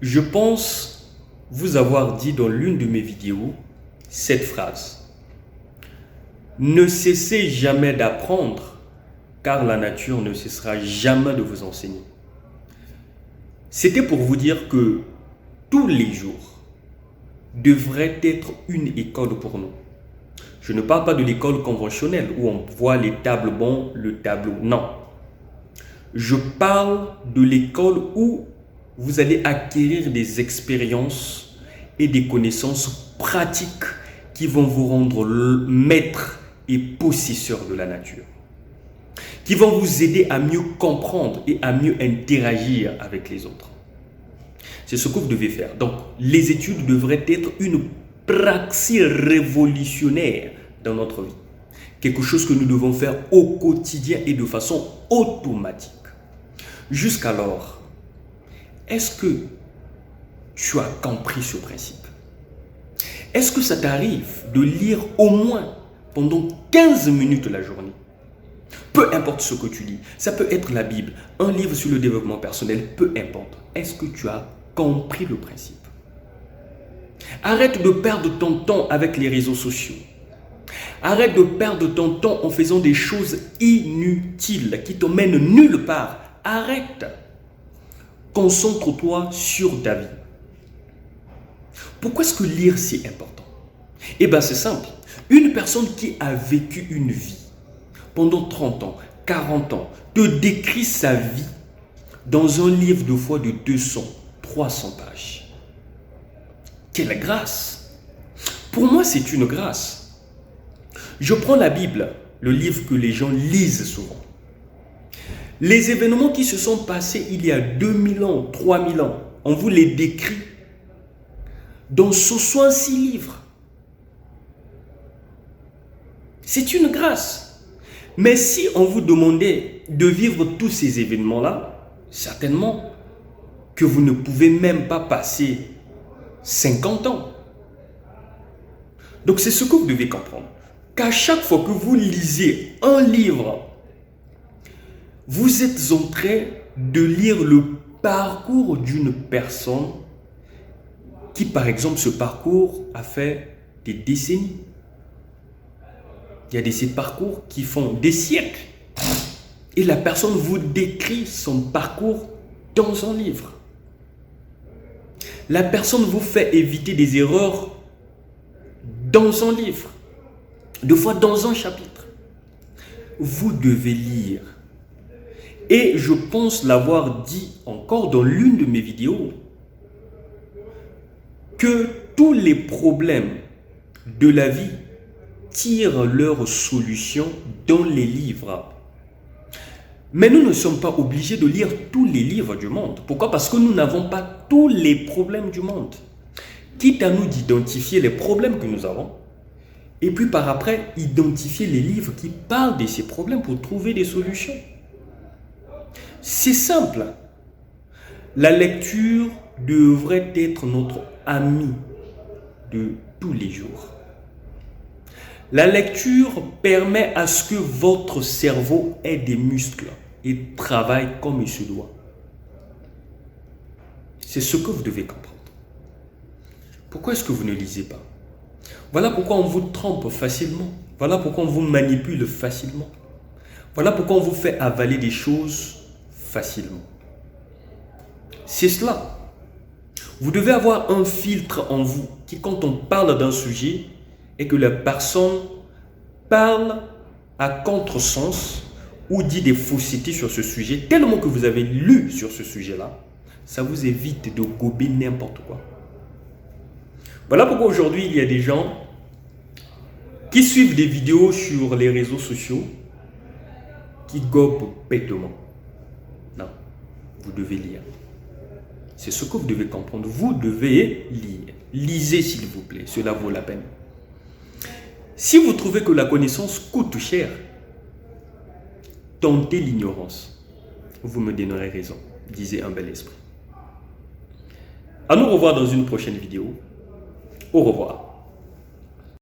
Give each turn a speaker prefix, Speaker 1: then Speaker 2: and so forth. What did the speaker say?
Speaker 1: Je pense vous avoir dit dans l'une de mes vidéos cette phrase. Ne cessez jamais d'apprendre, car la nature ne cessera jamais de vous enseigner. C'était pour vous dire que tous les jours devraient être une école pour nous. Je ne parle pas de l'école conventionnelle où on voit les tables bons, le tableau. Non. Je parle de l'école où vous allez acquérir des expériences et des connaissances pratiques qui vont vous rendre maître et possesseur de la nature, qui vont vous aider à mieux comprendre et à mieux interagir avec les autres. C'est ce que vous devez faire. Donc, les études devraient être une praxis révolutionnaire dans notre vie. Quelque chose que nous devons faire au quotidien et de façon automatique. Jusqu'alors, est-ce que tu as compris ce principe? Est-ce que ça t'arrive de lire au moins pendant 15 minutes la journée? Peu importe ce que tu lis, ça peut être la Bible, un livre sur le développement personnel, peu importe. Est-ce que tu as compris le principe? Arrête de perdre ton temps avec les réseaux sociaux. Arrête de perdre ton temps en faisant des choses inutiles qui te mènent nulle part. Arrête. Concentre-toi sur ta vie. Pourquoi est-ce que lire c'est important? Eh bien c'est simple. Une personne qui a vécu une vie pendant 30 ans, 40 ans, te décrit sa vie dans un livre de fois de 200, 300 pages. Quelle grâce! Pour moi, c'est une grâce. Je prends la Bible, le livre que les gens lisent souvent. Les événements qui se sont passés il y a 2000 ans, 3000 ans, on vous les décrit dans 66 livres. C'est une grâce. Mais si on vous demandait de vivre tous ces événements-là, certainement que vous ne pouvez même pas passer 50 ans. Donc c'est ce que vous devez comprendre. Qu'à chaque fois que vous lisez un livre, vous êtes en train de lire le parcours d'une personne qui, par exemple, ce parcours a fait des décennies. Il y a des parcours qui font des siècles. Et la personne vous décrit son parcours dans un livre. La personne vous fait éviter des erreurs dans un livre, deux fois dans un chapitre. Vous devez lire. Et je pense l'avoir dit encore dans l'une de mes vidéos, que tous les problèmes de la vie tirent leurs solutions dans les livres. Mais nous ne sommes pas obligés de lire tous les livres du monde. Pourquoi? Parce que nous n'avons pas tous les problèmes du monde. Quitte à nous d'identifier les problèmes que nous avons, et puis par après, identifier les livres qui parlent de ces problèmes pour trouver des solutions. C'est simple. La lecture devrait être notre ami de tous les jours. La lecture permet à ce que votre cerveau ait des muscles et travaille comme il se doit. C'est ce que vous devez comprendre. Pourquoi est-ce que vous ne lisez pas? Voilà pourquoi on vous trompe facilement. Voilà pourquoi on vous manipule facilement. Voilà pourquoi on vous fait avaler des choses facilement. C'est cela. Vous devez avoir un filtre en vous qui, quand on parle d'un sujet et que la personne parle à contresens ou dit des faussetés sur ce sujet, tellement que vous avez lu sur ce sujet-là, ça vous évite de gober n'importe quoi. Voilà pourquoi aujourd'hui, il y a des gens qui suivent des vidéos sur les réseaux sociaux qui gobent bêtement. Non, vous devez lire. C'est ce que vous devez comprendre. Vous devez lire. Lisez s'il vous plaît, cela vaut la peine. Si vous trouvez que la connaissance coûte cher, tentez l'ignorance. Vous me donnerez raison, disait un bel esprit. À nous revoir dans une prochaine vidéo. Au revoir.